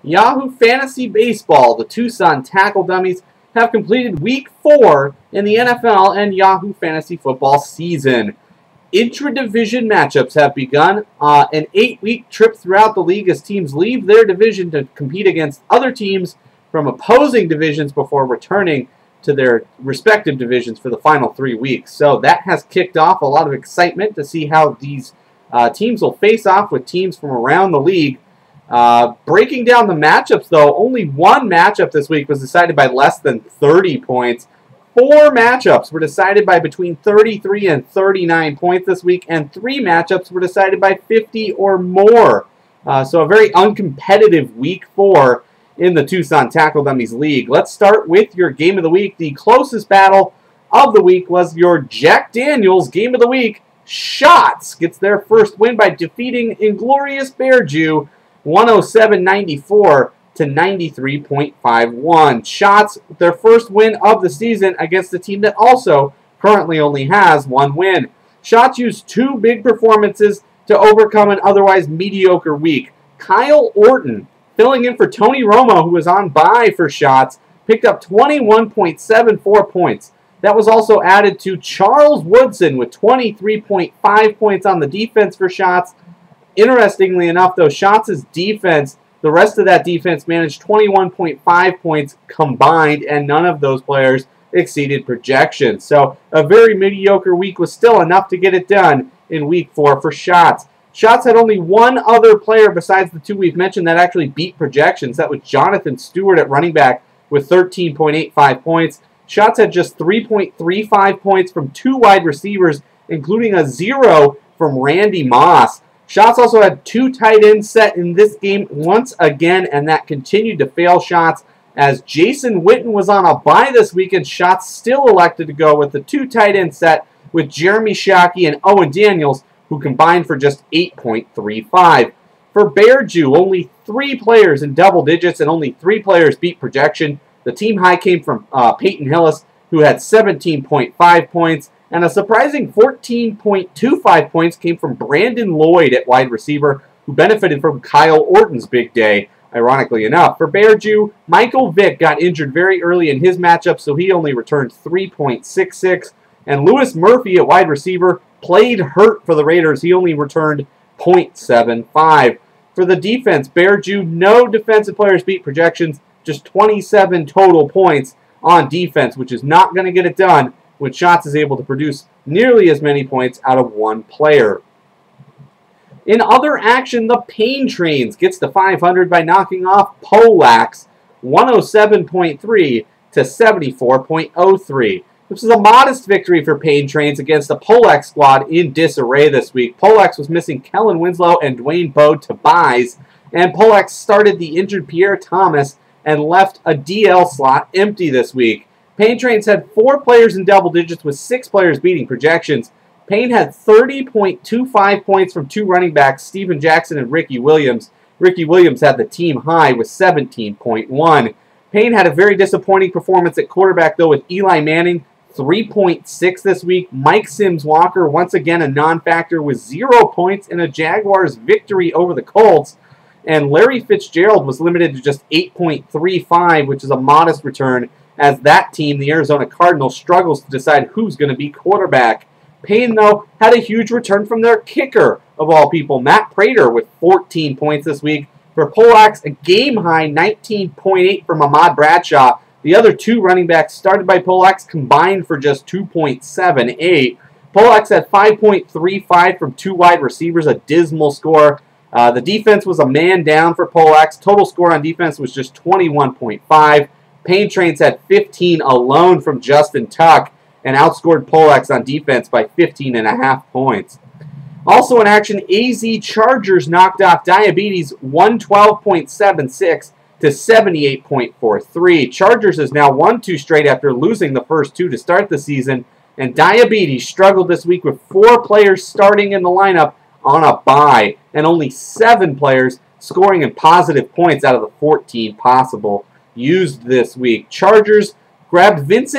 Yahoo Fantasy Baseball, the Tucson Tackle Dummies, have completed Week 4 in the NFL and Yahoo Fantasy Football season. Intra-division matchups have begun, an 8-week trip throughout the league as teams leave their division to compete against other teams from opposing divisions before returning to their respective divisions for the final 3 weeks. So that has kicked off a lot of excitement to see how these teams will face off with teams from around the league. Breaking down the matchups, though, only one matchup this week was decided by less than 30 points. 4 matchups were decided by between 33 and 39 points this week, and 3 matchups were decided by 50 or more. So a very uncompetitive Week 4 in the Tucson Tackle Dummies League. Let's start with your Game of the Week. The closest battle of the week was your Jack Daniels Game of the Week. Shots gets their first win by defeating Inglorious Bear Jew 107.94 to 93.51. Shots, their first win of the season against a team that also currently only has 1 win. Shots used 2 big performances to overcome an otherwise mediocre week. Kyle Orton, filling in for Tony Romo, who was on bye for Shots, picked up 21.74 points. That was also added to Charles Woodson with 23.5 points on the defense for Shots. Interestingly enough, though, Shots' defense, the rest of that defense managed 21.5 points combined, and none of those players exceeded projections. So a very mediocre week was still enough to get it done in Week 4 for Shots. Shots had only one other player besides the 2 we've mentioned that actually beat projections. That was Jonathan Stewart at running back with 13.85 points. Shots had just 3.35 points from 2 wide receivers, including a 0 from Randy Moss. Shots also had 2 tight ends set in this game once again, and that continued to fail Shots as Jason Witten was on a bye this weekend. Shots still elected to go with the 2 tight end set with Jeremy Shockey and Owen Daniels, who combined for just 8.35. For Bear Jew, only 3 players in double digits and only 3 players beat projection. The team high came from Peyton Hillis, who had 17.5 points, and a surprising 14.25 points came from Brandon Lloyd at wide receiver, who benefited from Kyle Orton's big day, ironically enough. For Bear Jew, Michael Vick got injured very early in his matchup, so he only returned 3.66. And Lewis Murphy at wide receiver played hurt for the Raiders. He only returned 0.75. For the defense, Bear Jew, no defensive players beat projections, just 27 total points on defense, which is not going to get it done when Shots is able to produce nearly as many points out of 1 player. In other action, the Pain Trains gets to 500 by knocking off Polax 107.3 to 74.03. This is a modest victory for Pain Trains against the Polax squad in disarray this week. Polax was missing Kellen Winslow and Dwayne Bowe to buys, and Polax started the injured Pierre Thomas and left a DL slot empty this week. Pain Trains had 4 players in double digits with 6 players beating projections. Pain had 30.25 points from 2 running backs, Steven Jackson and Ricky Williams. Ricky Williams had the team high with 17.1. Pain had a very disappointing performance at quarterback, though, with Eli Manning, 3.6 this week. Mike Sims-Walker, once again a non-factor, with 0 points in a Jaguars victory over the Colts. And Larry Fitzgerald was limited to just 8.35, which is a modest return, as that team, the Arizona Cardinals, struggles to decide who's going to be quarterback. Pain, though, had a huge return from their kicker, of all people, Matt Prater, with 14 points this week. For Polax, a game-high 19.8 from Ahmad Bradshaw. The other 2 running backs started by Polax combined for just 2.78. Polax had 5.35 from 2 wide receivers, a dismal score. The defense was a man down for Polax. Total score on defense was just 21.5. Pain Trains had 15 alone from Justin Tuck and outscored Polax on defense by 15.5 points. Also in action, AZ Chargers knocked off Diabetes 112.76 to 78.43. Chargers has now won 2 straight after losing the first 2 to start the season, and Diabetes struggled this week with 4 players starting in the lineup on a bye, and only 7 players scoring in positive points out of the 14 possible used this week. Chargers grabbed Vince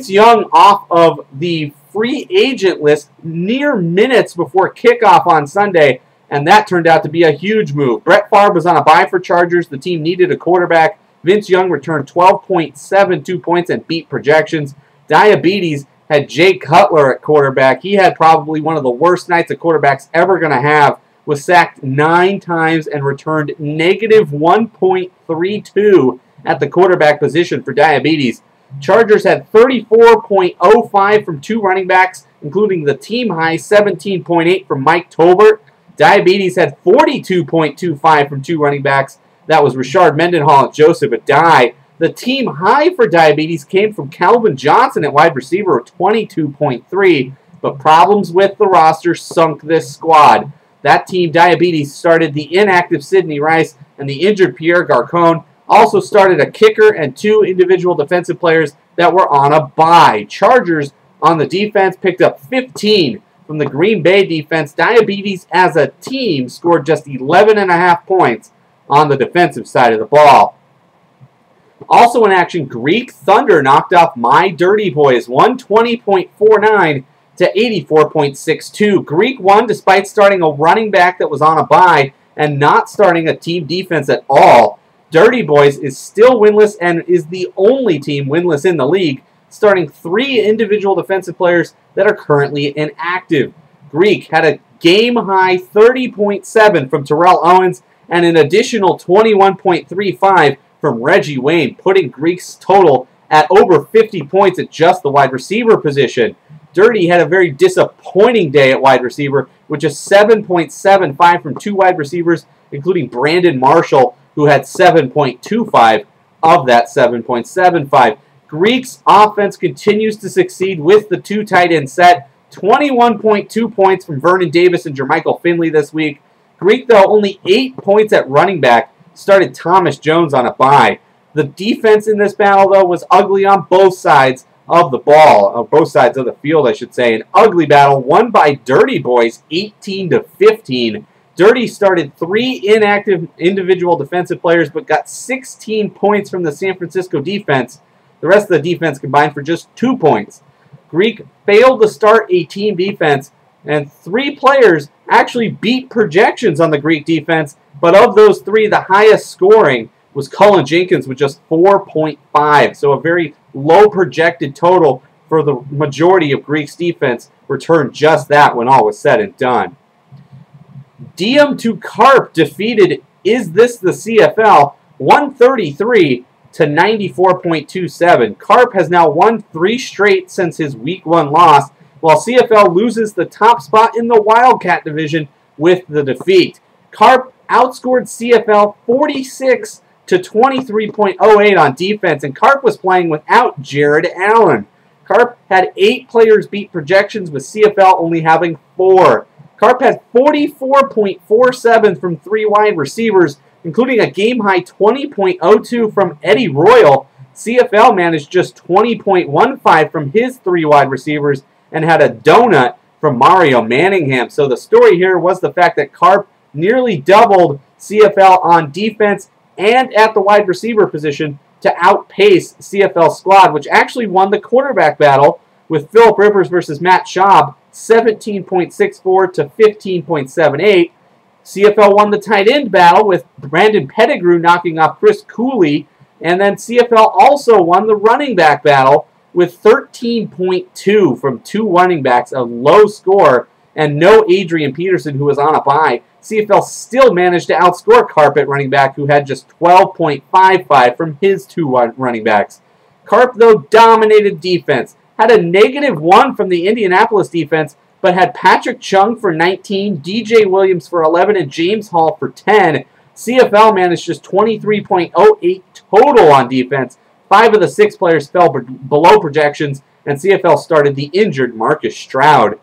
Young off of the free agent list near minutes before kickoff on Sunday, and that turned out to be a huge move. Brett Favre was on a bye for Chargers. The team needed a quarterback. Vince Young returned 12.72 points and beat projections. Diabetes had Jay Cutler at quarterback. He had probably one of the worst nights a quarterback's ever going to have. Was sacked 9 times and returned negative 1.32 at the quarterback position for Diabetes. Chargers had 34.05 from 2 running backs, including the team high 17.8 from Mike Tolbert. Diabetes had 42.25 from 2 running backs. That was Rashard Mendenhall and Joseph Adai. The team high for Diabetes came from Calvin Johnson at wide receiver of 22.3, but problems with the roster sunk this squad. That team, Diabetes, started the inactive Sidney Rice and the injured Pierre Garcon. Also started a kicker and 2 individual defensive players that were on a bye. Chargers on the defense picked up 15 from the Green Bay defense. Diabetes as a team scored just 11.5 points on the defensive side of the ball. Also in action, Greek Thunder knocked off my Dirty Boys 120.49 to 84.62. Greek won despite starting a running back that was on a bye and not starting a team defense at all. Dirty Boys is still winless and is the only team winless in the league, starting 3 individual defensive players that are currently inactive. Greek had a game-high 30.7 from Terrell Owens and an additional 21.35 from Reggie Wayne, putting Greek's total at over 50 points at just the wide receiver position. Dirty had a very disappointing day at wide receiver, with just 7.75 from 2 wide receivers, including Brandon Marshall, who had 7.25 of that 7.75. Greek's offense continues to succeed with the 2 tight end set. 21.2 points from Vernon Davis and Jermichael Finley this week. Greek, though, only 8 points at running back, started Thomas Jones on a bye. The defense in this battle, though, was ugly on both sides of the ball, both sides of the field, I should say. An ugly battle won by Dirty Boys, 18-15. Dirty started 3 inactive individual defensive players, but got 16 points from the San Francisco defense. The rest of the defense combined for just 2 points. Greek failed to start a team defense, and 3 players actually beat projections on the Greek defense, but of those 3, the highest scoring was Cullen Jenkins with just 4.5, so a very low projected total for the majority of Greek's defense, returned just that when all was said and done. DM2 Carp defeated Is This the CFL 133 to 94.27. Carp has now won 3 straight since his week 1 loss, while CFL loses the top spot in the Wildcat division with the defeat. Carp outscored CFL 46 to 23.08 on defense, and Carp was playing without Jared Allen. Carp had 8 players beat projections, with CFL only having 4. Carp had 44.47 from 3 wide receivers, including a game-high 20.02 from Eddie Royal. CFL managed just 20.15 from his 3 wide receivers and had a donut from Mario Manningham. So the story here was the fact that Carp nearly doubled CFL on defense and at the wide receiver position to outpace CFL squad, which actually won the quarterback battle with Philip Rivers versus Matt Schaub, 17.64 to 15.78. CFL won the tight end battle with Brandon Pettigrew knocking off Chris Cooley, and then CFL also won the running back battle with 13.2 from 2 running backs, a low score, and no Adrian Peterson, who was on a bye. CFL still managed to outscore Carp at running back, who had just 12.55 from his 2 running backs. Carp, though, dominated defense, had a -1 from the Indianapolis defense, but had Patrick Chung for 19, DJ Williams for 11, and James Hall for 10. CFL managed just 23.08 total on defense. 5 of the 6 players fell below projections, and CFL started the injured Marcus Stroud.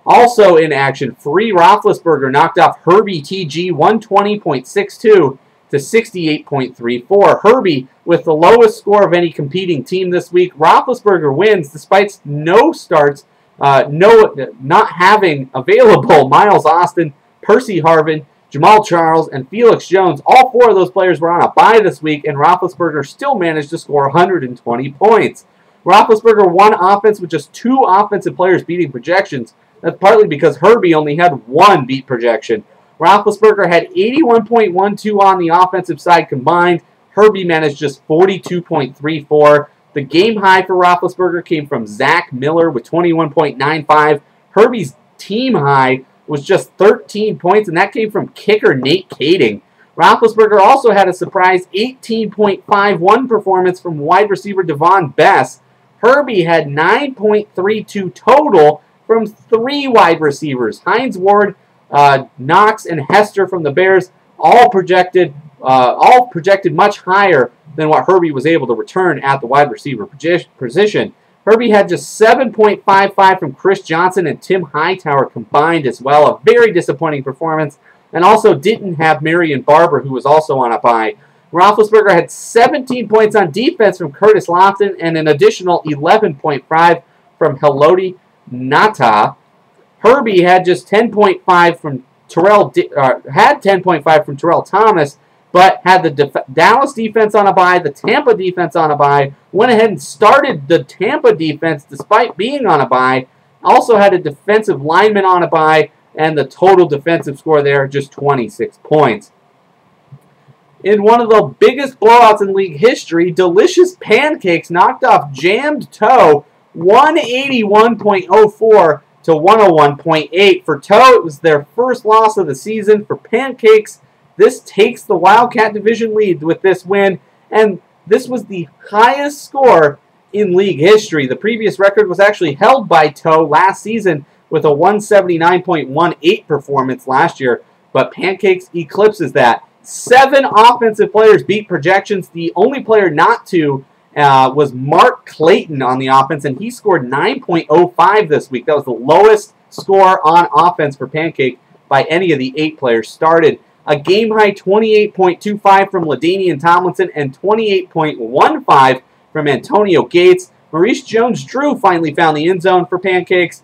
Also in action, Free Roethlisberger knocked off Herbie TG 120.62 to 68.34. Herbie with the lowest score of any competing team this week. Roethlisberger wins despite no starts, not having available Miles Austin, Percy Harvin, Jamal Charles, and Felix Jones. All 4 of those players were on a bye this week, and Roethlisberger still managed to score 120 points. Roethlisberger won offense with just 2 offensive players beating projections. That's partly because Herbie only had 1 beat projection. Roethlisberger had 81.12 on the offensive side combined. Herbie managed just 42.34. The game high for Roethlisberger came from Zach Miller with 21.95. Herbie's team high was just 13 points, and that came from kicker Nate Kading. Roethlisberger also had a surprise 18.51 performance from wide receiver Devon Bess. Herbie had 9.32 total from 3 wide receivers. Hines Ward, Knox, and Hester from the Bears all projected much higher than what Herbie was able to return at the wide receiver position. Herbie had just 7.55 from Chris Johnson and Tim Hightower combined as well. A very disappointing performance. And also didn't have Marion Barber, who was also on a bye. Roethlisberger had 17 points on defense from Curtis Lofton and an additional 11.5 from Haloti Ngata. Herbie had just 10.5 from Terrell Thomas, but had the Dallas defense on a bye, the Tampa defense on a bye, went ahead and started the Tampa defense despite being on a bye, also had a defensive lineman on a bye, and the total defensive score there, just 26 points. In one of the biggest blowouts in league history, Delicious Pancakes knocked off Jammed Toe 181.04 to 101.8. For Toe, it was their first loss of the season. For Pancakes, this takes the Wildcat Division lead with this win, and this was the highest score in league history. The previous record was actually held by Toe last season with a 179.18 performance last year, but Pancakes eclipses that. 7 offensive players beat projections. The only player not to was Mark Clayton on the offense, and he scored 9.05 this week. That was the lowest score on offense for Pancake by any of the 8 players started. A game-high 28.25 from LaDainian Tomlinson and 28.15 from Antonio Gates. Maurice Jones-Drew finally found the end zone for Pancakes.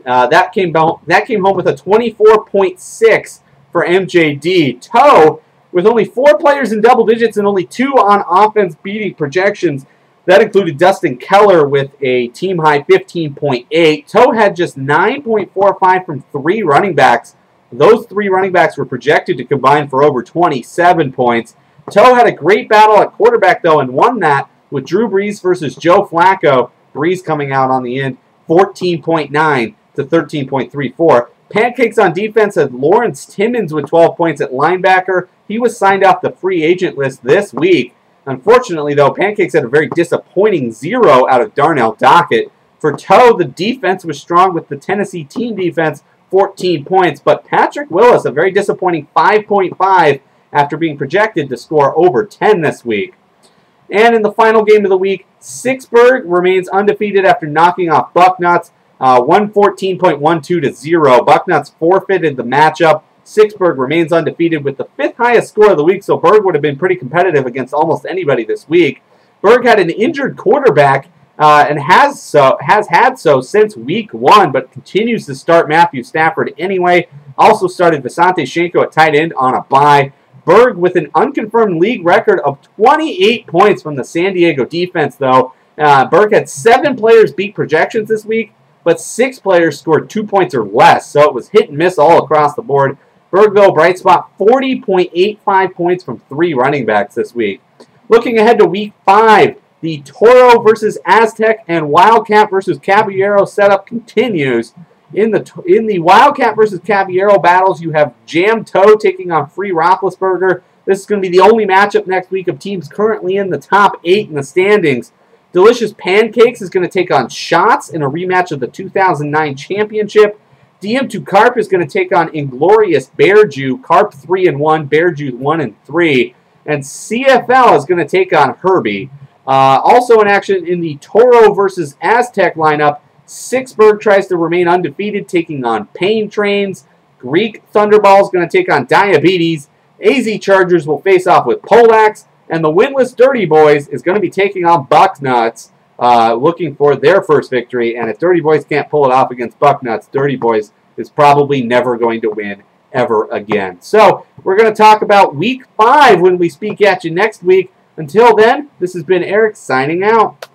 That came home with a 24.6 for MJD. Toe, with only 4 players in double digits and only 2 on offense beating projections. That included Dustin Keller with a team-high 15.8. Toe had just 9.45 from 3 running backs. Those 3 running backs were projected to combine for over 27 points. Toe had a great battle at quarterback, though, and won that with Drew Brees versus Joe Flacco. Brees coming out on the end, 14.9 to 13.34. Pancakes on defense had Lawrence Timmons with 12 points at linebacker. He was signed off the free agent list this week. Unfortunately, though, Pancakes had a very disappointing 0 out of Darnell Dockett. For Toe, the defense was strong with the Tennessee team defense, 14 points. But Patrick Willis, a very disappointing 5.5 after being projected to score over 10 this week. And in the final game of the week, Sixburg remains undefeated after knocking off Bucknuts. 114.12 to 0. Bucknuts forfeited the matchup. Sixburg remains undefeated with the 5th highest score of the week, so Berg would have been pretty competitive against almost anybody this week. Berg had an injured quarterback and has had so since week 1, but continues to start Matthew Stafford anyway. Also started Visante Shenko at tight end on a bye. Berg with an unconfirmed league record of 28 points from the San Diego defense, though. Berg had 7 players beat projections this week, but 6 players scored 2 points or less, so it was hit and miss all across the board. Berg, though, bright spot, 40.85 points from 3 running backs this week. Looking ahead to week 5, the Toro versus Aztec and Wildcat versus Caballero setup continues. In the Wildcat versus Caballero battles, you have Jam Toe taking on Free Roethlisberger. This is going to be the only matchup next week of teams currently in the top 8 in the standings. Delicious Pancakes is going to take on Shots in a rematch of the 2009 championship. DM2 Carp is going to take on Inglorious Bear Jew. Carp 3-1, Bear Jew 1-3. And CFL is going to take on Herbie. Also in action in the Toro versus Aztec lineup, Sixburg tries to remain undefeated, taking on Pain Trains. Greek Thunderball is going to take on Diabetes. AZ Chargers will face off with Polax. And the winless Dirty Boys is going to be taking on Bucknuts, looking for their first victory. And if Dirty Boys can't pull it off against Bucknuts, Dirty Boys is probably never going to win ever again. So we're going to talk about Week 5 when we speak at you next week. Until then, this has been Eric signing out.